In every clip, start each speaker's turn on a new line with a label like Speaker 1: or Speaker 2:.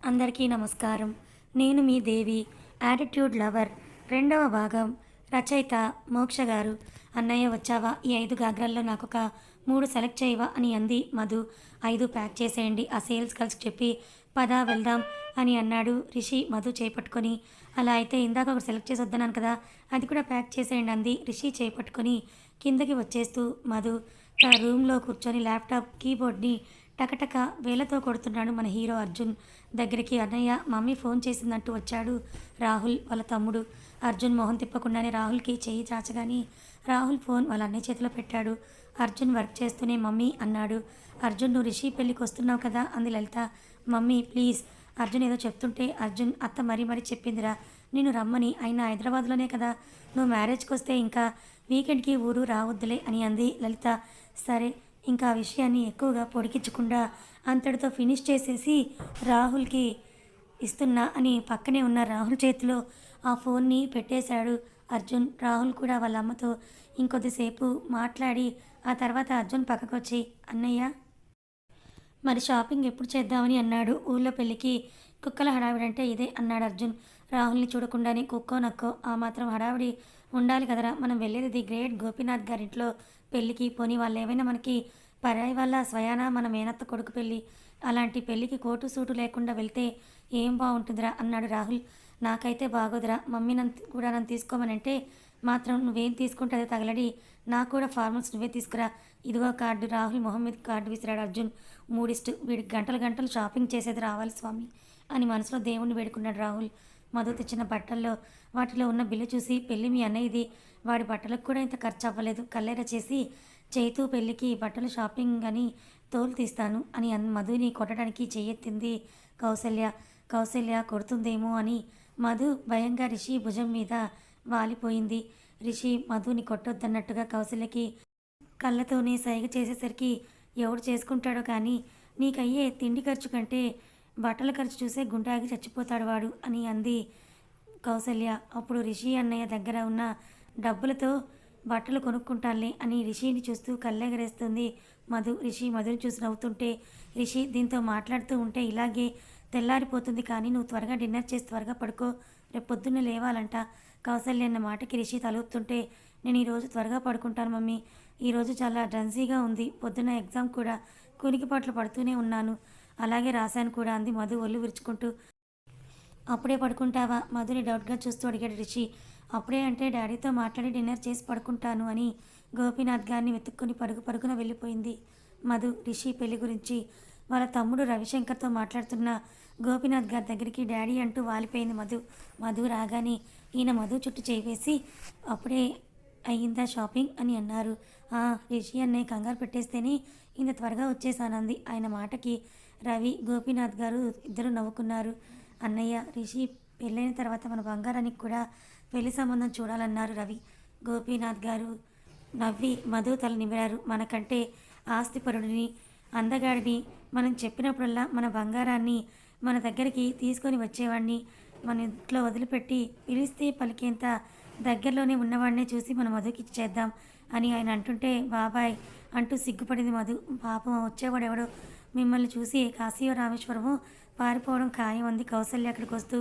Speaker 1: అందరికీ నమస్కారం. నేను మీ దేవి. యాటిట్యూడ్ లవర్ రెండవ భాగం. రచయిత మోక్ష గారు. అన్నయ్య వచ్చావా? ఈ 5 గాగ్రాల్లో నాకొక 3 సెలెక్ట్ చేయవా అని అంది మధు. 5 ప్యాక్ చేసేయండి ఆ సేల్స్ గర్ల్స్కి చెప్పి. పద వెళ్దాం అని అన్నాడు రిషి మధు చేపట్టుకొని. అలా అయితే ఇందాక ఒకటి సెలెక్ట్ చేసి వద్దన్నాను కదా, అది కూడా ప్యాక్ చేసేయండి అంది రిషి చేపట్టుకొని. కిందకి వచ్చేస్తూ మధు తన రూమ్లో కూర్చొని ల్యాప్టాప్ కీబోర్డ్ని టకటక వేలతో కొడుతున్నాడు మన హీరో అర్జున్ దగ్గరికి. అన్నయ్య మమ్మీ ఫోన్ చేసిందంటూ వచ్చాడు రాహుల్ వాళ్ళ తమ్ముడు. అర్జున్ మొహం తిప్పకుండానే రాహుల్కి చెయ్యి చాచగాని రాహుల్ ఫోన్ వాళ్ళ అన్నయ్య చేతిలో పెట్టాడు. అర్జున్ వర్క్ చేస్తూనే మమ్మీ అన్నాడు. అర్జున్ నువ్వు రిషి పెళ్ళికి వస్తున్నావు కదా అంది లలిత. Mummy please. అర్జున్ ఏదో చెప్తుంటే అర్జున్ అత్త మరీ మరీ చెప్పిందిరా నేను రమ్మని. అయినా హైదరాబాద్లోనే కదా, నువ్వు మ్యారేజ్కి వస్తే ఇంకా వీకెండ్కి ఊరు రావద్దులే అని అంది లలిత. సరే ఇంకా ఆ విషయాన్ని ఎక్కువగా పొడిగించకుండా అంతటితో ఫినిష్ చేసేసి రాహుల్కి ఇస్తున్నా అని పక్కనే ఉన్న రాహుల్ చేతిలో ఆ ఫోన్ని పెట్టేశాడు అర్జున్. రాహుల్ కూడా వాళ్ళ అమ్మతో ఇంకొద్దిసేపు మాట్లాడి ఆ తర్వాత అర్జున్ పక్కకు వచ్చి అన్నయ్య మరి షాపింగ్ ఎప్పుడు చేద్దామని అన్నాడు. ఊళ్ళో పెళ్ళికి కుక్కల హడావిడంటే ఇదే అన్నాడు అర్జున్. రాహుల్ని చూడకుండానే కుక్కో నక్కో ఆ మాత్రం హడావిడి ఉండాలి కదరా, మనం వెళ్ళేది ది గ్రేట్ గోపీనాథ్ గారింట్లో పెళ్ళికి. పోనీ వాళ్ళు ఏమైనా మనకి పరాయి వాళ్ళ స్వయానా మన మేనత్త కొడుకు పెళ్ళి, అలాంటి పెళ్ళికి కోటు సూటు లేకుండా వెళ్తే ఏం బాగుంటుందిరా అన్నాడు రాహుల్. నాకైతే బాగోదురా, మమ్మీ కూడా నన్ను తీసుకోమనంటే మాత్రం నువ్వేం తీసుకుంటే అదే తగలడి, నాకు కూడా ఫార్మల్స్ నువ్వే తీసుకురా. ఇదిగో కార్డు. రాహుల్ మొహం మీద కార్డు విసిరాడు అర్జున్. మూడిస్టు వీడికి గంటలు గంటలు షాపింగ్ చేసేది రావాలి స్వామి అని మనసులో దేవుణ్ణి వేడుకున్నాడు రాహుల్. మధు తెచ్చిన బట్టల్లో వాటిలో ఉన్న బిల్లు చూసి పెళ్ళి మీ అన్నయ్యది, వాడి బట్టలకు కూడా ఇంత ఖర్చు అవ్వలేదు, కల్లేర చేసి చైతూ పెళ్ళికి బట్టలు షాపింగ్ అని తోలు తీస్తాను అని మధుని కొట్టడానికి చెయ్యెత్తింది కౌసల్య. కౌసల్య కొడుతుందేమో అని మధు భయంగా రిషి భుజం మీద వాలిపోయింది. రిషి మధుని కొట్టొద్దన్నట్టుగా కౌసల్యకి కళ్ళతోనే సైగ చేసేసరికి ఎవడు చేసుకుంటాడో కానీ నీకయ్యే తిండి ఖర్చు కంటే బట్టల ఖర్చు చూసే గుండాగి చచ్చిపోతాడు వాడు అని అంది కౌసల్య. అప్పుడు రిషి అన్నయ్య దగ్గర ఉన్న డబ్బులతో బట్టలు కొనుక్కుంటానులే అని రిషిని చూస్తూ కళ్ళెగరేస్తుంది మధు. రిషి మధుని చూసి నవ్వుతుంటే, రిషి దీంతో మాట్లాడుతూ ఉంటే ఇలాగే తెల్లారిపోతుంది, కానీ నువ్వు త్వరగా డిన్నర్ చేసి త్వరగా పడుకో, రేపు పొద్దున్నే లేవాలంట. కౌసల్య అన్న మాటకి రిషి తలూపుతుంటే, నేను ఈరోజు త్వరగా పడుకుంటాను మమ్మీ, ఈరోజు చాలా డ్రన్సీగా ఉంది, పొద్దున్న ఎగ్జామ్ కూడా కునికిపాట్లు పడుతూనే ఉన్నాను, అలాగే రాశాను కూడా అంది మధు ఒళ్ళు విరుచుకుంటూ. అప్పుడే పడుకుంటావా మధుని డౌట్గా చూస్తూ అడిగాడు రిషి. అప్పుడే అంటే డాడీతో మాట్లాడి డిన్నర్ చేసి పడుకుంటాను అని గోపీనాథ్ గారిని వెతుక్కుని పరుగు పరుగున వెళ్ళిపోయింది మధు. రిషి పెళ్లి గురించి వాళ్ళ తమ్ముడు రవిశంకర్తో మాట్లాడుతున్న గోపీనాథ్ గారి దగ్గరికి డాడీ అంటూ వాలిపోయింది మధు. మధు రాగానే ఈయన మధు చుట్టూ చేవేసి అప్పుడే అయ్యిందా షాపింగ్ అని అన్నారు. రిషి అన్నయ్య కంగారు పెట్టేస్తేనే ఇంత త్వరగా వచ్చేసానంది. ఆయన మాటకి రవి గోపీనాథ్ గారు ఇద్దరు నవ్వుకున్నారు. అన్నయ్య రిషి పెళ్ళైన తర్వాత మన బంగారానికి కూడా పెళ్లి సంబంధం చూడాలన్నారు రవి. గోపీనాథ్ గారు నవ్వి మధు తల నిమిరారు. మనకంటే ఆస్తిపరుడిని అందగాడిని మనం చెప్పినప్పుడల్లా మన బంగారాన్ని మన దగ్గరికి తీసుకొని వచ్చేవాడిని మన ఇంట్లో వదిలిపెట్టి పిలిస్తే పలికేంత దగ్గరలోనే ఉన్నవాడినే చూసి మన మధుకి ఇచ్చేద్దాం అని ఆయన అంటుంటే బాబాయ్ అంటూ సిగ్గుపడింది మధు. పాపం వచ్చేవాడు ఎవడో మిమ్మల్ని చూసి కాశీయో రామేశ్వరమో పారిపోవడం ఖాయం అంది కౌసల్య అక్కడికి వస్తూ.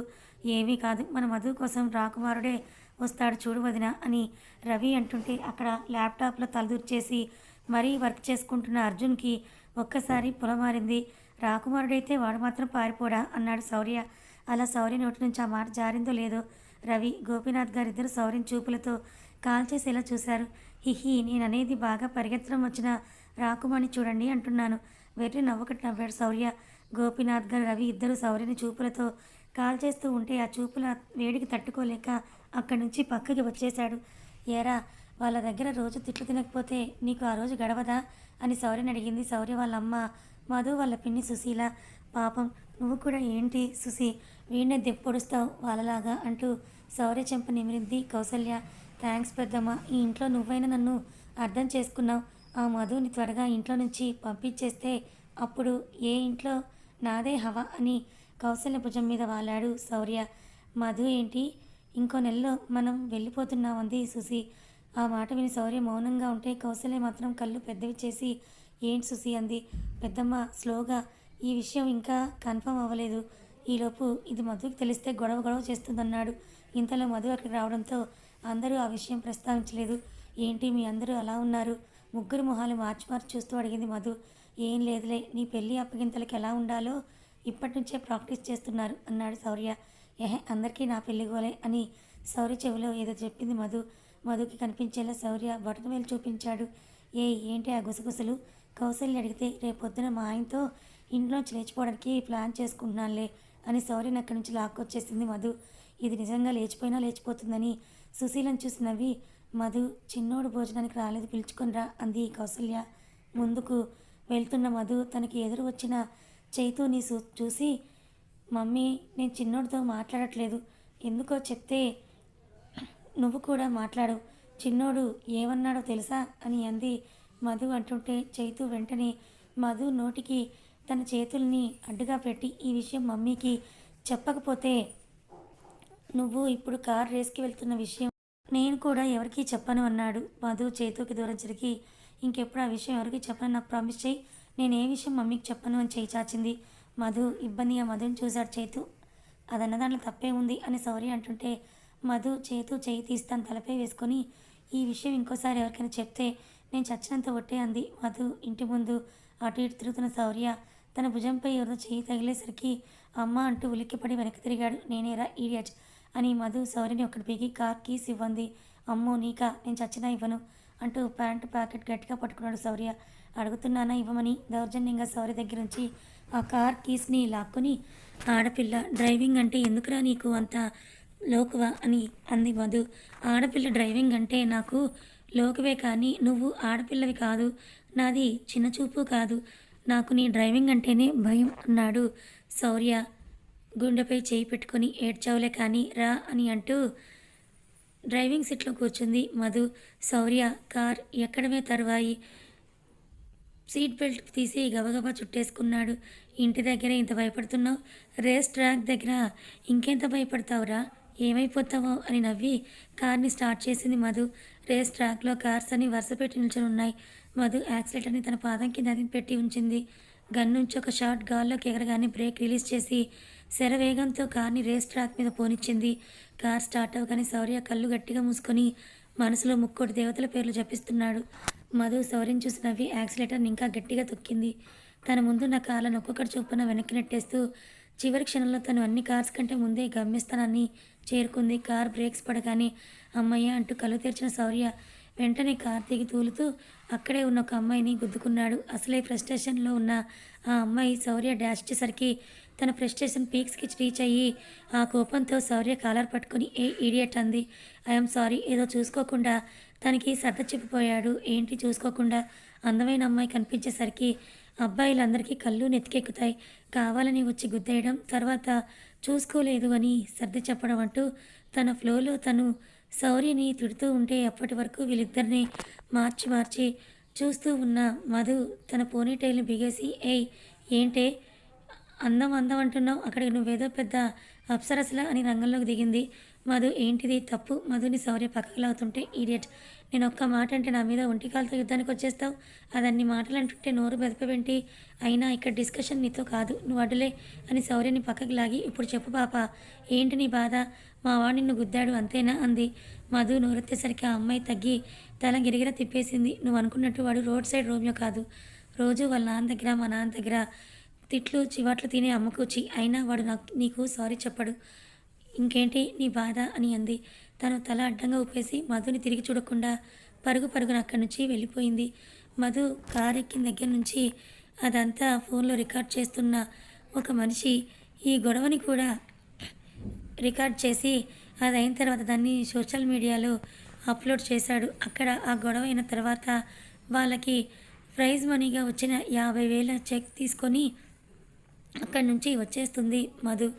Speaker 1: ఏమీ కాదు, మన మధు కోసం రాకుమారుడే వస్తాడు చూడు వదిన అని రవి అంటుంటే అక్కడ ల్యాప్టాప్లో తలదూర్చేసి మరీ వర్క్ చేసుకుంటున్న అర్జున్కి ఒక్కసారి పొలమారింది. రాకుమారుడైతే వాడు మాత్రం పారిపోడా అన్నాడు శౌర్య. అలా శౌర్య నోటి నుంచి ఆ మాట జారిందో లేదో రవి గోపీనాథ్ గారిద్దరు శౌర్యం చూపులతో కాల్చేసేలా చూశారు. హిహి నేననేది బాగా పరిగెత్తడం వచ్చిన రాకుమాని చూడండి అంటున్నాను. వెర్రి నవ్వకటి నవ్వాడు శౌర్య. గోపీనాథ్ గారు రవి ఇద్దరు శౌర్యని చూపులతో కాల్చేస్తూ ఉంటే ఆ చూపుల వేడికి తట్టుకోలేక అక్కడి నుంచి పక్కకి వచ్చేశాడు. ఏరా వాళ్ళ దగ్గర రోజు తిట్లు తినకపోతే నీకు ఆ రోజు గడవదా అని శౌర్యని అడిగింది. శౌర్య వాళ్ళ అమ్మ మధు వాళ్ళ పిన్ని సుశీల. పాపం నువ్వు కూడా ఏంటి సుశీ వీడినే దెప్పొడుస్తావు వాళ్ళలాగా అంటూ శౌర్య చెంప నిమిరింది కౌసల్య. థ్యాంక్స్ పెద్దమ్మ, ఈ ఇంట్లో నువ్వైనా నన్ను అర్థం చేసుకున్నావు. ఆ మధుని త్వరగా ఇంట్లో నుంచి పంపించేస్తే అప్పుడు ఏ ఇంట్లో నాదే హవా అని కౌసల్య భుజం మీద వాలాడు శౌర్య. మధు ఏంటి ఇంకో నెలలో మనం వెళ్ళిపోతున్నామంది సుశీ. ఆ మాట విని శౌర్య మౌనంగా ఉంటే కౌసల్య మాత్రం కళ్ళు పెద్దవి చేసి ఏంటి సుశీ అంది. పెద్దమ్మ స్లోగా, ఈ విషయం ఇంకా కన్ఫర్మ్ అవ్వలేదు, ఈలోపు ఇది మధుకి తెలిస్తే గొడవ గొడవ చేస్తుందన్నాడు. ఇంతలో మధు అక్కడికి రావడంతో అందరూ ఆ విషయం ప్రస్తావించలేదు. ఏంటి మీ అందరూ అలా ఉన్నారు? ముగ్గురు మొహాలు మార్చి మార్చి చూస్తూ అడిగింది మధు. ఏం లేదులే, నీ పెళ్ళి అప్పగింతలకి ఎలా ఉండాలో ఇప్పటి నుంచే ప్రాక్టీస్ చేస్తున్నారు అన్నాడు శౌర్య. అందరికీ నా పెళ్లి గోలే అని శౌర్య చెవిలో ఏదో చెప్పింది మధు. మధుకి కనిపించేలా శౌర్య బొటనవేలు చూపించాడు. ఏంటి ఆ గుసగుసలు? కౌశల్య అడిగితే రేపొద్దున మా ఆయనతో ఇంట్లోంచి లేచిపోవడానికి ప్లాన్ చేసుకుంటున్నానులే అని శౌర్యని అక్కడి నుంచి లాక్కొచ్చేసింది మధు. ఇది నిజంగా లేచిపోయినా లేచిపోతుందని సుశీలను చూసి నవ్వి, మధు చిన్నోడు భోజనానికి రాలేదు, పిలుచుకునిరా అంది కౌసల్య. ముందుకు వెళ్తున్న మధు తనకి ఎదురు వచ్చిన చైతూని చూసి, మమ్మీ నేను చిన్నోడితో మాట్లాడట్లేదు, ఎందుకో చెప్తే నువ్వు కూడా మాట్లాడు, చిన్నోడు ఏమన్నాడో తెలుసా అని అంది. మధు అంటుంటే చైతు వెంటనే మధు నోటికి తన చేతుల్ని అడ్డుగా పెట్టి, ఈ విషయం మమ్మీకి చెప్పకపోతే నువ్వు ఇప్పుడు కార్ రేస్కి వెళ్తున్న విషయం నేను కూడా ఎవరికీ చెప్పను అన్నాడు. మధు చైతుకి దూరం జరిగి, ఇంకెప్పుడు ఆ విషయం ఎవరికి చెప్పను, నాకు ప్రామిస్ చేయి, నేను ఏ విషయం మమ్మీకి చెప్పను అని చేయి చాచింది. మధు ఇబ్బందిగా మధుని చూశాడు చైతు. అదన్న దాంట్లో తప్పే ఉంది అని శౌర్య అంటుంటే మధు చేతు చేయి తీస్తాను తలపై వేసుకొని, ఈ విషయం ఇంకోసారి ఎవరికైనా చెప్తే నేను చచ్చినంత ఒట్టే అంది. మధు ఇంటి ముందు అటు ఇటు తిరుగుతున్న శౌర్య తన భుజంపై ఎవరితో చేయి తగిలేసరికి అమ్మ అంటూ ఉలిక్కిపడి వెనక్కి తిరిగాడు. నేనేరా ఈడియట్ అని మధు శౌర్యని ఒకటి పీకి కార్ కీస్ ఇవ్వంది. అమ్మో నీకా, నేను చచ్చినా ఇవ్వను అంటూ ప్యాంటు ప్యాకెట్ గట్టిగా పట్టుకున్నాడు శౌర్య. అడుగుతున్నానా ఇవ్వమని దౌర్జన్యంగా శౌర్య దగ్గర నుంచి ఆ కార్ కీస్ని లాక్కొని, ఆడపిల్ల డ్రైవింగ్ అంటే ఎందుకురా నీకు అంత లోకువా అని అంది మధు. ఆడపిల్ల డ్రైవింగ్ అంటే నాకు లోకువే, కానీ నువ్వు ఆడపిల్లవి కాదు, నాది చిన్నచూపు కాదు, నాకు నీ డ్రైవింగ్ అంటేనే భయం అన్నాడు శౌర్య. గుండెపై చేయి పెట్టుకొని ఏడ్చావులే కానీ రా అని అంటూ డ్రైవింగ్ సీట్లో కూర్చుంది మధు. శౌర్య కార్ ఎక్కడమే తరువాయి సీట్ బెల్ట్ తీసి గబగబా చుట్టేసుకున్నాడు. ఇంటి దగ్గర ఇంత భయపడుతున్నావు, రేస్ ట్రాక్ దగ్గర ఇంకెంత భయపడతావురా, ఏమైపోతావో అని నవ్వి కార్ని స్టార్ట్ చేసింది మధు. రేస్ ట్రాక్లో కార్స్ అని వరుస పెట్టి నిల్చొని ఉన్నాయి. మధు యాక్సిలేటర్ని తన పాదం కింద పెట్టి ఉంచింది. గన్ నుంచి ఒక షాట్ గాల్లోకి ఎగరగానే బ్రేక్ రిలీజ్ చేసి శరవేగంతో కార్ని రేస్ ట్రాక్ మీద పోనిచ్చింది. కార్ స్టార్ట్ అవ్వగానే శౌర్య కళ్ళు గట్టిగా మూసుకొని మనసులో ముక్కోటి దేవతల పేర్లు జపిస్తున్నాడు. మధు శౌర్యం చూసి నవ్వి యాక్సిలేటర్ని ఇంకా గట్టిగా తొక్కింది. తన ముందున్న కార్లను ఒక్కొక్కటి చొప్పున వెనక్కి నెట్టేస్తూ చివరి క్షణంలో తను అన్ని కార్స్ కంటే ముందే గమ్యస్థానాన్ని చేరుకుంది. కార్ బ్రేక్స్ పడగానే అమ్మయ్య అంటూ కళ్ళు తెరిచిన శౌర్య వెంటనే కార్ దిగి తూలుతూ అక్కడే ఉన్న ఒక అమ్మాయిని గుద్దుకున్నాడు. అసలే ఫ్రస్ట్రేషన్లో ఉన్న ఆ అమ్మాయి శౌర్య డాష్ చేసరికి తన ఫ్రస్ట్రేషన్ పీక్స్కి రీచ్ అయ్యి ఆ కోపంతో శౌర్య కాలర్ పట్టుకుని ఏ ఈడియట్ అంది. ఐఎమ్ సారీ, ఏదో చూసుకోకుండా తనకి సర్ద చెప్పిపోయాడు. ఏంటి చూసుకోకుండా? అందమైన అమ్మాయి కనిపించేసరికి అబ్బాయిలందరికీ కళ్ళు నెత్తికెక్కుతాయి, కావాలని వచ్చి గుద్దేయడం, తర్వాత చూసుకోలేదు అని సర్ది చెప్పడం అంటూ తన ఫ్లోలో తను శౌర్యని తిడుతూ ఉంటే అప్పటి వరకు వీళ్ళిద్దరిని మార్చి మార్చి చూస్తూ ఉన్న మధు తన పోనీటైల్ని బిగేసి, ఏంటే అందం అందం అంటున్నావు, అక్కడికి నువ్వేదో పెద్ద అప్సరసలా అని రంగంలోకి దిగింది. మధు ఏంటిది తప్పు? మధుని శౌర్య పక్కకు లాగుతుంటే, ఈడియట్, నేను ఒక్క మాట అంటే నా మీద ఒంటికాలతో యుద్ధానికి వచ్చేస్తావు, అదన్ని మాటలు అంటుంటే నోరు బెదపవేంటి? అయినా ఇక్కడ డిస్కషన్ నీతో కాదు, నువ్వు అడ్డులే అని శౌర్యని పక్కకు లాగి, ఇప్పుడు చెప్పు పాప, ఏంటి నీ బాధ? మా వాడు నిన్ను గుద్దాడు అంతేనా అంది. మధు నోరెత్తేసరికి ఆ అమ్మాయి తగ్గి తల గిరిగిర తిప్పేసింది. నువ్వు అనుకున్నట్టు వాడు రోడ్ సైడ్ రోమియో కాదు, రోజు వాళ్ళ నాన్న దగ్గర మా నాన్న దగ్గర తిట్లు చివాట్లు తినే అమ్మకూచి, అయినా వాడు నీకు సారీ చెప్పడు, ఇంకేంటి నీ బాధ అని అంది. తను తల అడ్డంగా ఊపేసి మధుని తిరిగి చూడకుండా పరుగు పరుగున అక్కడి నుంచి వెళ్ళిపోయింది. మధు కారు ఎక్కిన దగ్గర నుంచి అదంతా ఫోన్లో రికార్డ్ చేస్తున్న ఒక మనిషి ఈ గొడవని కూడా రికార్డ్ చేసి అది అయిన తర్వాత దాన్ని సోషల్ మీడియాలో అప్లోడ్ చేశాడు. అక్కడ ఆ గొడవ అయిన తర్వాత వాళ్ళకి ప్రైజ్ మనీగా వచ్చిన 50,000 చెక్ తీసుకొని అక్కడి నుంచి వచ్చేస్తుంది మధు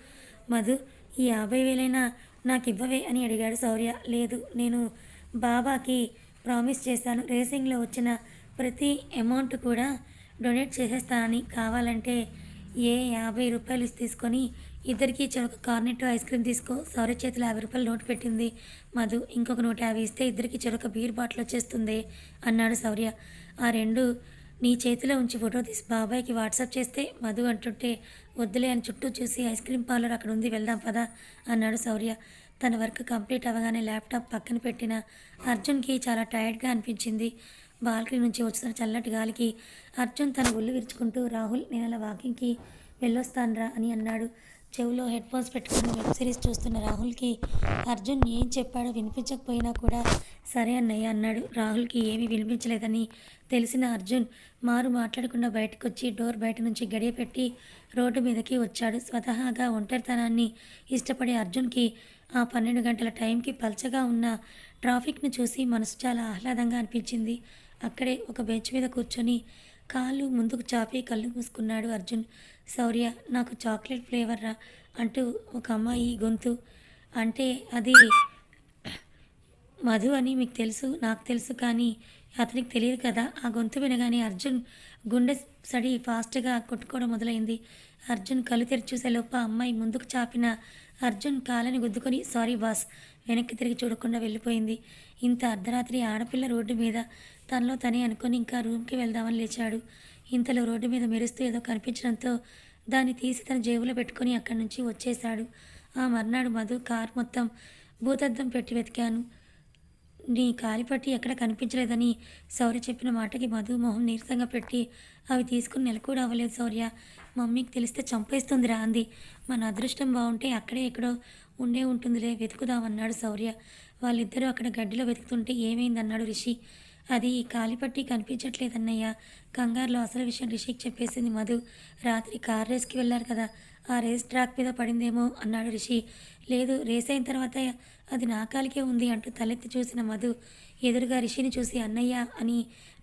Speaker 1: ఈ 50,000 నాకు ఇవ్వవే అని అడిగాడు శౌర్య. లేదు, నేను బాబాకి ప్రామిస్ చేశాను, రేసింగ్లో వచ్చిన ప్రతి అమౌంట్ కూడా డొనేట్ చేసేస్తానని, కావాలంటే 50 రూపాయలు తీసుకొని ఇద్దరికి చెరొక కార్నెట్ ఐస్ క్రీమ్ తీసుకో. శౌర్య చేతిలో 50 రూపాయలు నోటు పెట్టింది మధు. ఇంకొక 150 ఇస్తే ఇద్దరికి చెరొక బీర్ బాటిల్ వచ్చేస్తుంది అన్నాడు శౌర్య. ఆ 2 నీ చేతిలో ఉంచి ఫోటో తీసి బాబాయ్కి వాట్సాప్ చేస్తే మధు అంటుంటే వద్దులే అని చుట్టూ చూసి ఐస్ క్రీమ్ పార్లర్ అక్కడ ఉంది వెళ్దాం పదా అన్నాడు శౌర్య. తన వర్క్ కంప్లీట్ అవ్వగానే ల్యాప్టాప్ పక్కన పెట్టిన అర్జున్కి చాలా టైర్డ్గా అనిపించింది. బాల్కనీ నుంచి వచ్చిన చల్లటి గాలికి అర్జున్ తన ఒళ్ళు విరుచుకుంటూ రాహుల్ నేను అలా వాకింగ్కి వెళ్ళొస్తానురా అని అన్నాడు. చెవిలో హెడ్ ఫోన్స్ పెట్టుకుని వెబ్ సిరీస్ చూస్తున్న రాహుల్కి అర్జున్ ఏం చెప్పాడో వినిపించకపోయినా కూడా సరే అన్నయ్య అన్నాడు. రాహుల్కి ఏమీ వినిపించలేదని తెలిసిన అర్జున్ మాట్లాడకుండా బయటకు వచ్చి డోర్ బయట నుంచి గడియ పెట్టి రోడ్డు మీదకి వచ్చాడు. స్వతహాగా ఒంటరితనాన్ని ఇష్టపడే అర్జున్కి ఆ 12 గంటల టైంకి పల్చగా ఉన్న ట్రాఫిక్ను చూసి మనసు చాలా ఆహ్లాదంగా అనిపించింది. అక్కడే ఒక బెంచ్ మీద కూర్చొని కాళ్ళు ముందుకు చాపి కళ్ళు మూసుకున్నాడు అర్జున్. శౌర్య నాకు చాక్లెట్ ఫ్లేవర్ రా అంటూ ఒక అమ్మాయి గొంతు అంటే అది మధు అని మీకు తెలుసు నాకు తెలుసు కానీ అతనికి తెలియదు కదా. ఆ గొంతు వినగానే అర్జున్ గుండె సడి ఫాస్ట్గా కొట్టుకోవడం మొదలైంది. అర్జున్ కళ్ళు తెరిచి చూసేలోపు అమ్మాయి ముందుకు చాపిన అర్జున్ కాళ్ళని గుద్దుకొని సారీ బాస్ వెనక్కి తిరిగి చూడకుండా వెళ్ళిపోయింది. ఇంత అర్ధరాత్రి ఆడపిల్ల రోడ్డు మీద తనలో తనే అనుకొని ఇంకా రూమ్కి వెళ్దామని లేచాడు. ఇంతలో రోడ్డు మీద మెరుస్తూ ఏదో కనిపించడంతో దాన్ని తీసి తన జేబులో పెట్టుకొని అక్కడి నుంచి వచ్చేశాడు. ఆ మర్నాడు మధు కార్ మొత్తం భూతద్దం పెట్టి వెతికాను. నీ కాలిపట్టి ఎక్కడ కనిపించలేదని శౌర్య చెప్పిన మాటకి మధు మొహం నీరసంగా పెట్టి అవి తీసుకుని నెల కూడా అవ్వలేదు శౌర్య. మమ్మీకి తెలిస్తే చంపేస్తుందిరా అంది. మన అదృష్టం బాగుంటే అక్కడే ఎక్కడో ఉండే ఉంటుందిలే వెతుకుదామన్నాడు శౌర్య. వాళ్ళిద్దరూ అక్కడ గడ్డిలో వెతుకుతుంటే ఏమైందన్నాడు రిషి. అది కాలిపట్టి కనిపించట్లేదన్నయ్య. కంగారులో అసలు విషయం రిషికి చెప్పేసింది మధు. రాత్రి కార్ రేస్కి వెళ్ళారు కదా ఆ రేస్ ట్రాక్ మీద పడిందేమో అన్నాడు రిషి. లేదు రేస్ అయిన తర్వాత అది నా కాలికే ఉంది అంటూ తలెత్తి చూసిన మధు ఎదురుగా రిషిని చూసి అన్నయ్య అని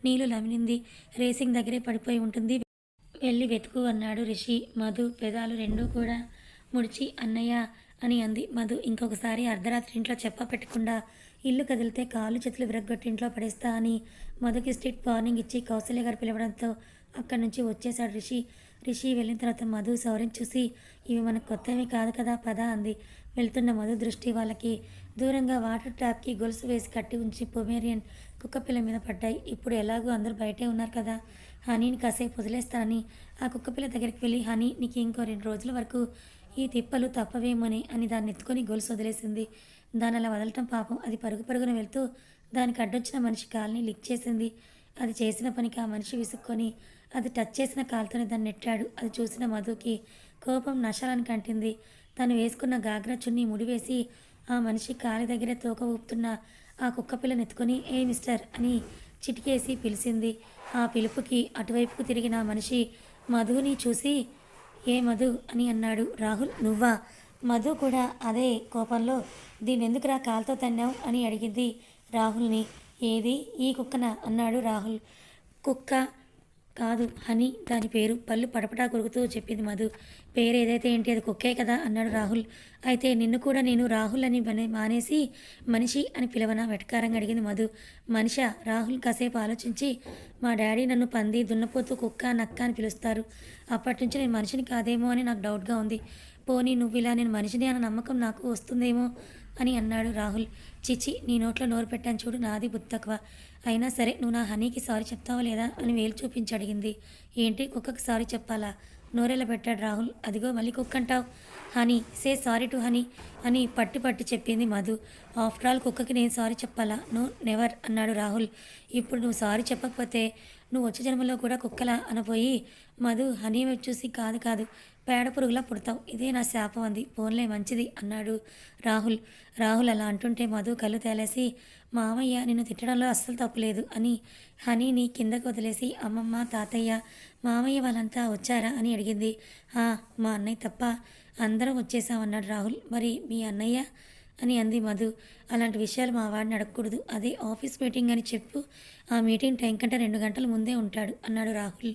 Speaker 1: నీళ్లు నమిలింది. రేసింగ్ దగ్గరే పడిపోయి ఉంటుంది వెళ్ళి వెతుకు అన్నాడు రిషి. మధు పెదాలు రెండూ కూడా ముడిచి అన్నయ్య అని అంది. మధు ఇంకొకసారి అర్ధరాత్రి ఇంట్లో చెప్ప పెట్టకుండా ఇల్లు కదిలితే కాళ్ళు చేతులు విరగ్గొట్టి ఇంట్లో పడేస్తా అని మధుకి స్ట్రిక్ట్ వార్నింగ్ ఇచ్చి కౌశల్య గారు పిలవడంతో అక్కడి నుంచి వచ్చేశాడు రిషి. రిషి వెళ్ళిన తర్వాత మధు శౌర్యం చూసి ఇవి మనకు కొత్తవి కాదు కదా పద అంది. వెళ్తున్న మధు దృష్టి వాళ్ళకి దూరంగా వాటర్ ట్యాప్కి గొలుసు వేసి కట్టి ఉంచి పొమేరియన్ కుక్కపిల్ల మీద పడ్డాయి. ఇప్పుడు ఎలాగో అందరూ బయటే ఉన్నారు కదా హనీని కాసేపు వదిలేస్తానని ఆ కుక్కపిల్ల దగ్గరికి వెళ్ళి హనీ నీకు ఇంకో 2 రోజుల వరకు ఈ తిప్పలు తప్పవేమోని అని దాన్ని ఎత్తుకొని గొలుసు వదిలేసింది. దాని అలా వదలటం పాపం అది పరుగు పరుగున వెళ్తూ దానికి అడ్డొచ్చిన మనిషి కాల్ని లిక్ చేసింది. అది చేసిన పనికి ఆ మనిషి విసుక్కొని అది టచ్ చేసిన కాలుతోనే దాన్ని నెట్టాడు. అది చూసిన మధుకి కోపం నశాలానికి అంటింది. తను వేసుకున్న గాగ్రా చున్నీ ముడివేసి ఆ మనిషి కాలి దగ్గరే తోక ఊపుతున్న ఆ కుక్కపిల్లని ఎత్తుకొని ఏ మిస్టర్ అని చిటికేసి పిలిచింది. ఆ పిలుపుకి అటువైపుకు తిరిగిన మనిషి మధుని చూసి ఏ మధు అని అన్నాడు. రాహుల్ నువ్వా? మధు కూడా అదే కోపంలో దీన్నెందుకురా కాలుతో తన్నావు అని అడిగింది రాహుల్ని. ఏది ఈ కుక్కనా అన్నాడు రాహుల్. కుక్క కాదు హనీ దాని పేరు పళ్ళు పడపటా కొరుకుతూ చెప్పింది మధు. పేరు ఏదైతే ఏంటి అది కుక్కే కదా అన్నాడు రాహుల్. అయితే నిన్ను కూడా నేను రాహుల్ అని మానేసి మనిషి అని పిలవనా వెటకారంగా అడిగింది మధు. మనిషా? రాహుల్ కాసేపు ఆలోచించి మా డాడీ నన్ను పంది దున్నపోతూ కుక్క నక్క అని పిలుస్తారు. అప్పటి నుంచి నేను మనిషిని కాదేమో అని నాకు డౌట్గా ఉంది. పోనీ నువ్వు ఇలా నేను మనిషిని అన్న నమ్మకం నాకు వస్తుందేమో అని అన్నాడు రాహుల్. చిచి నీ నోట్లో నోరు పెట్టాను చూడు నాది బుద్ధి తక్కువ. అయినా సరే నువ్వు నా హనీకి సారీ చెప్తావా లేదా అని వేలు చూపించి అడిగింది. ఏంటి కుక్కకి సారీ చెప్పాలా? నోరెలా పెట్టాడు రాహుల్. అదిగో మళ్ళీ కుక్క అంటావు. Honey say sorry to honey అని పట్టి చెప్పింది మధు. ఆఫ్టర్ ఆల్ కుక్కకి నేను సారీ చెప్పాలా? నో నెవర్ అన్నాడు రాహుల్. ఇప్పుడు నువ్వు సారీ చెప్పకపోతే నువ్వు వచ్చే జన్మలో కూడా కుక్కలా అనపోయి మధు హనీ వైపు చూసి కాదు పేడ పురుగులా పుడతావు ఇదే నా శాపం అంది. పోన్లే మంచిది అన్నాడు రాహుల్. రాహుల్ అలా అంటుంటే మధు కళ్ళు తేలేసి మామయ్య నిన్ను తిట్టడంలో అస్సలు తప్పులేదు అని హనీని కిందకు వదిలేసి అమ్మమ్మ తాతయ్య మామయ్య వాళ్ళంతా వచ్చారా అని అడిగింది. మా అన్నయ్య తప్ప అందరం వచ్చేసామన్నాడు రాహుల్. మరి మీ అన్నయ్య అని అంది మధు. అలాంటి విషయాలు మా వాడిని అడగకూడదు. అదే ఆఫీస్ మీటింగ్ అని చెప్పు. ఆ మీటింగ్ టైం కంటే 2 గంటల ముందే ఉంటాడు అన్నాడు రాహుల్.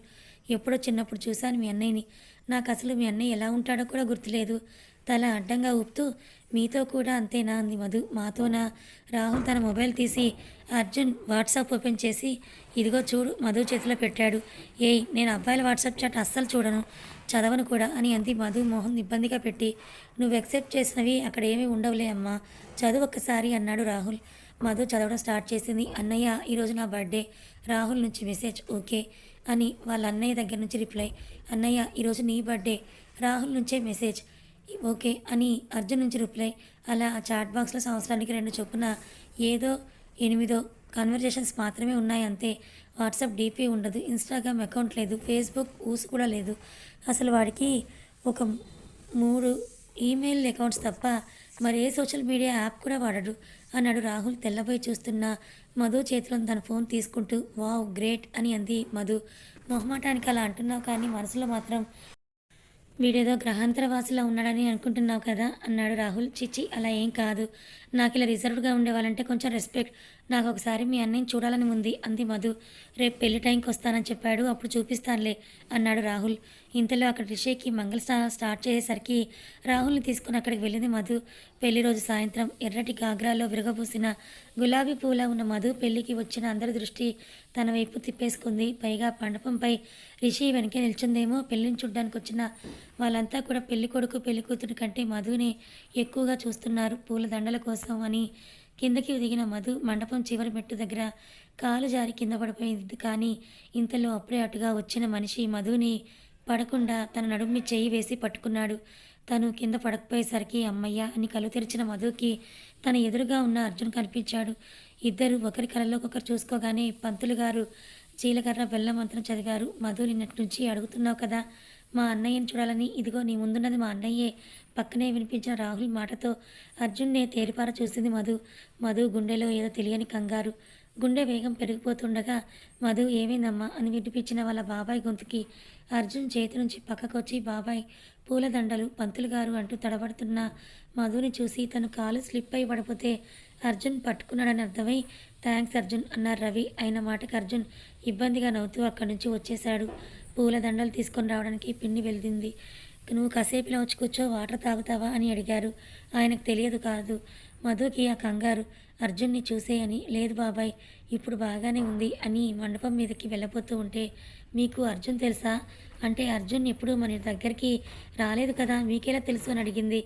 Speaker 1: ఎప్పుడో చిన్నప్పుడు చూశాను మీ అన్నయ్యని. నాకు అసలు మీ అన్నయ్య ఎలా ఉంటాడో కూడా గుర్తులేదు. తల అడ్డంగా ఊపుతూ మీతో కూడా అంతేనా అంది మధు. మాతోనా? రాహుల్ తన మొబైల్ తీసి అర్జున్ వాట్సాప్ ఓపెన్ చేసి ఇదిగో చూడు మధు చేతిలో పెట్టాడు. ఏయ్ నేను అబ్బాయిల వాట్సాప్ చాట్ అస్సలు చూడను చదవను కూడా అని అంది మధు మొహం ఇబ్బందిగా పెట్టి. నువ్వు ఎక్సెప్ట్ చేసినవి అక్కడ ఏమీ ఉండవులే అమ్మా చదువు ఒక్కసారి అన్నాడు రాహుల్. మధు చదవడం స్టార్ట్ చేసింది. అన్నయ్య ఈరోజు నా బర్త్డే. రాహుల్ నుంచి మెసేజ్. ఓకే అని వాళ్ళ అన్నయ్య దగ్గర నుంచి రిప్లై. అన్నయ్య ఈరోజు నీ బర్త్డే, రాహుల్ నుంచే మెసేజ్, ఓకే అని అర్జున్ నుంచి రిప్లై. అలా ఆ చాట్ బాక్స్లో సంవత్సరానికి 2 చొప్పున ఏదో 8 కన్వర్జేషన్స్ మాత్రమే ఉన్నాయి అంతే. వాట్సాప్ డీపీ ఉండదు, ఇన్స్టాగ్రామ్ అకౌంట్ లేదు, ఫేస్బుక్ ఊసు కూడా లేదు. అసలు వాడికి ఒక 3 ఈమెయిల్ అకౌంట్స్ తప్ప మరి ఏ సోషల్ మీడియా యాప్ కూడా వాడడు అన్నాడు రాహుల్ తెల్లబోయి చూస్తున్న మధు చేతిలో తన ఫోన్ తీసుకుంటూ. వావ్ గ్రేట్ అని అంది మధు. మొహమాటానికి అలా అంటున్నావు కానీ మనసులో మాత్రం వీడేదో గ్రహాంతరవాసిలా ఉన్నాడని అనుకుంటున్నావు కదా అన్నాడు రాహుల్. చిచి అలా ఏం కాదు, నాకు ఇలా రిజర్వ్డ్గా ఉండేవాళ్ళంటే కొంచెం రెస్పెక్ట్. నాకు ఒకసారి మీ అన్నయ్యని చూడాలని ఉంది అంది మధు. రేపు పెళ్లి టైంకి వస్తానని చెప్పాడు, అప్పుడు చూపిస్తానులే అన్నాడు రాహుల్. ఇంతలో అక్కడ రిషికి స్టార్ట్ చేసేసరికి రాహుల్ని తీసుకుని అక్కడికి వెళ్ళింది మధు. పెళ్లి రోజు సాయంత్రం ఎర్రటి గాగ్రాలో విరగబూసిన గులాబీ పూలా ఉన్న మధు పెళ్లికి వచ్చిన అందరి దృష్టి తన వైపు తిప్పేసుకుంది. పైగా మండపంపై రిషి వెనకే నిల్చుందేమో. పెళ్లిని చూడ్డానికి వచ్చిన వాళ్ళంతా కూడా పెళ్లి కొడుకు పెళ్లి కూతురి కంటే మధుని ఎక్కువగా చూస్తున్నారు పూల దండల కోసం అని. కిందకి దిగిన మధు మండపం చివరి మెట్టు దగ్గర కాలు జారి కింద పడిపోయింది. కానీ ఇంతలో అప్పుడే అటుగా వచ్చిన మనిషి మధుని పడకుండా తన నడుమి చెయ్యి వేసి పట్టుకున్నాడు. తను కింద పడకపోయేసరికి అమ్మయ్య అని కళ్ళు తెరిచిన మధుకి తన ఎదురుగా ఉన్న అర్జున్ కనిపించాడు. ఇద్దరు ఒకరి కళ్ళలోకొకరు చూసుకోగానే పంతులు గారు జీలకర్ర బెల్లం మంత్రం చదివారు. మధు నిన్నటి నుంచి అడుగుతున్నావు కదా మా అన్నయ్యని చూడాలని, ఇదిగో నీ ముందున్నది మా అన్నయ్యే. పక్కనే వినిపించిన రాహుల్ మాటతో అర్జున్నే తేరిపార చూసింది మధు. మధు గుండెలో ఏదో తెలియని కంగారు. గుండె వేగం పెరిగిపోతుండగా మధు ఏమైందమ్మా అని వినిపించిన వాళ్ళ బాబాయ్ గొంతుకి అర్జున్ చేతి నుంచి పక్కకొచ్చి బాబాయ్ పూలదండలు పంతులు గారు అంటూ తడబడుతున్న మధుని చూసి తను కాలు స్లిప్ అయి పడిపోతే అర్జున్ పట్టుకున్నాడని అర్థమై థ్యాంక్స్ అర్జున్ అన్నారు రవి. అయిన మాటకి అర్జున్ ఇబ్బందిగా నవ్వుతూ అక్కడి నుంచి వచ్చేశాడు. పూలదండలు తీసుకొని రావడానికి పిన్ని వెళ్తుంది. నువ్వు కాసేపులో వచ్చి కూర్చో, వాటర్ తాగుతావా అని అడిగారు. ఆయనకు తెలియదు కాదు మధుకి ఆ కంగారు. అర్జున్ని చూసేయని. లేదు బాబాయ్ ఇప్పుడు బాగానే ఉంది అని మండపం మీదకి వెళ్ళబోతూ ఉంటే మీకు అర్జున్ తెలుసా అంటే అర్జున్ ఎప్పుడు మన దగ్గరికి రాలేదు కదా, మీకెలా తెలుసు అని అడిగింది.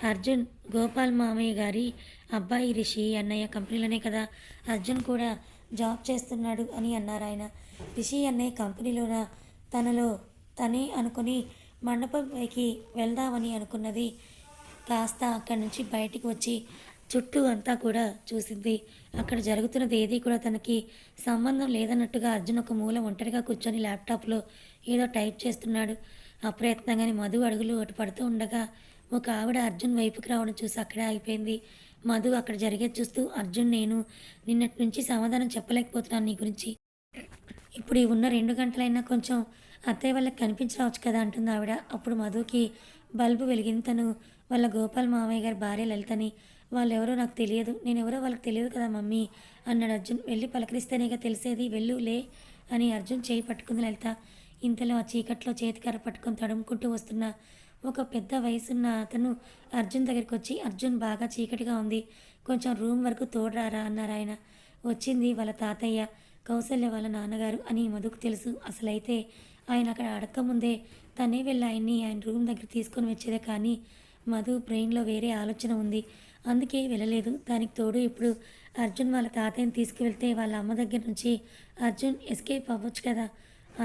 Speaker 1: అర్జున్ గోపాల్ మామయ్య గారి అబ్బాయి రిషి అన్నయ్య కంపెనీలోనే కదా అర్జున్ కూడా జాబ్ చేస్తున్నాడు అని అన్నారు ఆయన. రిషి అన్నయ్య కంపెనీలోన తనలో తనే అనుకుని మండపంపైకి వెళ్దామని అనుకున్నది. కాస్త అక్కడి నుంచి బయటికి వచ్చి చుట్టూ అంతా కూడా చూసింది. అక్కడ జరుగుతున్నది ఏది కూడా తనకి సంబంధం లేదన్నట్టుగా అర్జున్ ఒక మూల ఒంటరిగా కూర్చొని ల్యాప్టాప్లో ఏదో టైప్ చేస్తున్నాడు. అప్రయత్నంగానే మధు అడుగులు అటు పడుతూ ఉండగా ఒక ఆవిడ అర్జున్ వైపుకి రావడం చూసి అక్కడే ఆగిపోయింది. మధు అక్కడ జరిగేది చూస్తూ అర్జున్ నేను నిన్నటి నుంచి సమాధానం చెప్పలేకపోతున్నాను నీ గురించి. ఇప్పుడు ఈ ఉన్న 2 గంటలైనా కొంచెం అత్తయ్య వాళ్ళకి కనిపించరావచ్చు కదా అంటుంది ఆవిడ. అప్పుడు మధుకి బల్బు వెలిగింది. తను వాళ్ళ గోపాల్ మామయ్య గారి భార్య లలితని. వాళ్ళెవరో నాకు తెలియదు, నేనెవరో వాళ్ళకి తెలియదు కదా మమ్మీ అన్నాడు అర్జున్. వెళ్ళి పలకరిస్తేనేగా తెలిసేది, వెళ్ళు లే అని అర్జున్ చేయి పట్టుకుంది లలిత. ఇంతలో ఆ చీకట్లో చేతికర్ర పట్టుకొని తడుముకుంటూ వస్తున్న ఒక పెద్ద వయసున్న అతను అర్జున్ దగ్గరికి వచ్చి అర్జున్ బాగా చీకటిగా ఉంది, కొంచెం రూమ్ వరకు తోడురారా అన్నారు ఆయన. వచ్చింది వాళ్ళ తాతయ్య కౌసల్య వాళ్ళ నాన్నగారు అని మధుకు తెలుసు. అసలైతే ఆయన అక్కడ అడక్కముందే తనే వెళ్ళి ఆయన రూమ్ దగ్గర తీసుకొని వచ్చేదే. కానీ మధు బ్రెయిన్లో వేరే ఆలోచన ఉంది, అందుకే వెళ్ళలేదు. దానికి తోడు ఇప్పుడు అర్జున్ వాళ్ళ తాతయ్యని తీసుకువెళ్తే వాళ్ళ అమ్మ దగ్గర నుంచి అర్జున్ ఎస్కేప్ అవ్వచ్చు కదా.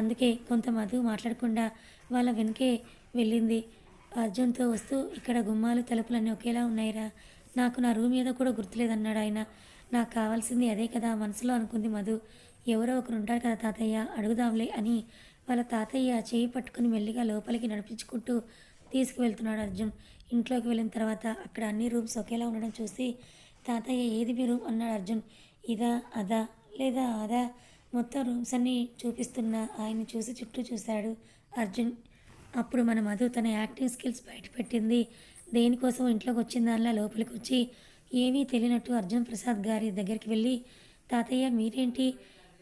Speaker 1: అందుకే కొంత మధు మాట్లాడకుండా వాళ్ళ వెనకే వెళ్ళింది. అర్జున్తో వస్తూ ఇక్కడ గుమ్మాలు తలుపులన్నీ ఒకేలా ఉన్నాయిరా, నాకు నా రూమ్ ఏదో కూడా గుర్తులేదన్నాడు ఆయన. నాకు కావాల్సింది అదే కదా మనసులో అనుకుంది మధు. ఎవరో ఒకరు ఉంటారు కదా తాతయ్య, అడుగుదాంలే అని వాళ్ళ తాతయ్య చేయి పట్టుకుని మెల్లిగా లోపలికి నడిపించుకుంటూ తీసుకువెళ్తున్నాడు అర్జున్. ఇంట్లోకి వెళ్ళిన తర్వాత అక్కడ అన్ని రూమ్స్ ఒకేలా ఉండడం చూసి తాతయ్య ఏది మీ రూమ్ అన్నాడు అర్జున్. ఇదా అదా లేదా అదా మొత్తం రూమ్స్ అన్నీ చూపిస్తున్న ఆయన్ని చూసి చుట్టూ చూశాడు అర్జున్. అప్పుడు మన మధు తన యాక్టింగ్ స్కిల్స్ బయటపెట్టింది. దేనికోసం ఇంట్లోకి వచ్చిన దానిలా లోపలికి వచ్చి ఏమీ తెలియనట్టు అర్జున్ ప్రసాద్ గారి దగ్గరికి వెళ్ళి తాతయ్య మీరేంటి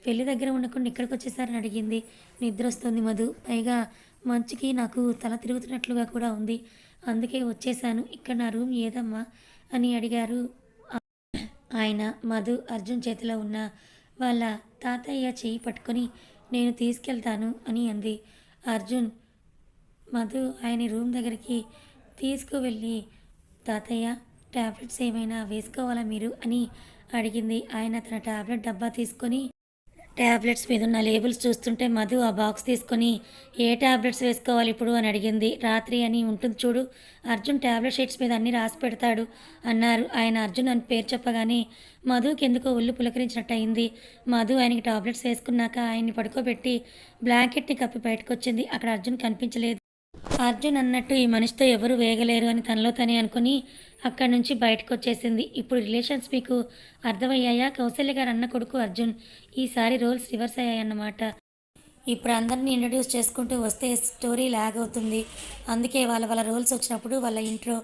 Speaker 1: పెళ్లి దగ్గర ఉండకుండా ఇక్కడికి వచ్చేసారని అడిగింది. నిద్ర వస్తుంది మధు, పైగా మంచుకి నాకు తల తిరుగుతున్నట్లుగా కూడా ఉంది, అందుకే వచ్చేసాను. ఇక్కడ నా రూమ్ ఏదమ్మా అని అడిగారు ఆయన. మధు అర్జున్ చేతిలో ఉన్న వాళ్ళ తాతయ్య చేయి పట్టుకొని నేను తీసుకెళ్తాను అని అంది. అర్జున్ మధు ఆయన రూమ్ దగ్గరికి తీసుకువెళ్ళి తాతయ్య టాబ్లెట్స్ ఏమైనా వేసుకోవాలా మీరు అని అడిగింది. ఆయన తన టాబ్లెట్ డబ్బా తీసుకొని ట్యాబ్లెట్స్ మీద ఉన్న లేబుల్స్ చూస్తుంటే మధు ఆ బాక్స్ తీసుకొని ఏ ట్యాబ్లెట్స్ వేసుకోవాలి ఇప్పుడు అని అడిగింది. రాత్రి అని ఉంటుంది చూడు, అర్జున్ ట్యాబ్లెట్ షీట్స్ మీద అన్నీ రాసి పెడతాడు అన్నారు. ఆయన అర్జున్ అని పేరు చెప్పగానే మధుకి ఎందుకో ఒళ్ళు పులకరించినట్టు అయింది. మధు ఆయనకి టాబ్లెట్స్ వేసుకున్నాక ఆయన్ని పడుకోబెట్టి బ్లాంకెట్ని కప్పి బయటకు వచ్చింది. అక్కడ అర్జున్ కనిపించలేదు. అర్జున్ అన్నట్టు ఈ మనిషితో ఎవరు వేగలేరు అని తనలో తనే అనుకుని అక్కడి నుంచి బయటకు వచ్చేసింది. ఇప్పుడు రిలేషన్స్ మీకు అర్థమయ్యాయా? కౌశల్య గారు అన్న కొడుకు అర్జున్. ఈసారి రోల్స్ రివర్స్ అయ్యాయన్నమాట. ఇప్పుడు అందరినీ ఇంట్రడ్యూస్ చేసుకుంటూ వస్తే స్టోరీ లాగ్ అవుతుంది. అందుకే వాళ్ళ రోల్స్ వచ్చినప్పుడు వాళ్ళ ఇంట్రో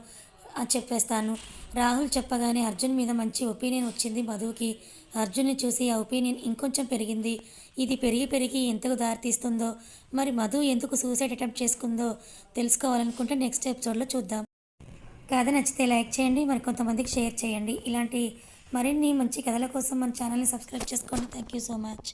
Speaker 1: చెప్పేస్తాను. రాహుల్ చెప్పగానే అర్జున్ మీద మంచి ఒపీనియన్ వచ్చింది మధుకి. అర్జున్ని చూసి ఆ ఒపీనియన్ ఇంకొంచెం పెరిగింది. ఇది పెరిగి పెరిగి ఎంతకు దారితీస్తుందో, మరి మధు ఎందుకు సూసైడ్ అటెంప్ట్ చేసుకుందో తెలుసుకోవాలనుకుంటే నెక్స్ట్ ఎపిసోడ్లో చూద్దాం. కథ నచ్చితే లైక్ చేయండి, మరి కొంతమందికి షేర్ చేయండి. ఇలాంటి మరిన్ని మంచి కథల కోసం మన ఛానల్ని సబ్స్క్రైబ్ చేసుకోండి. Thank you so much.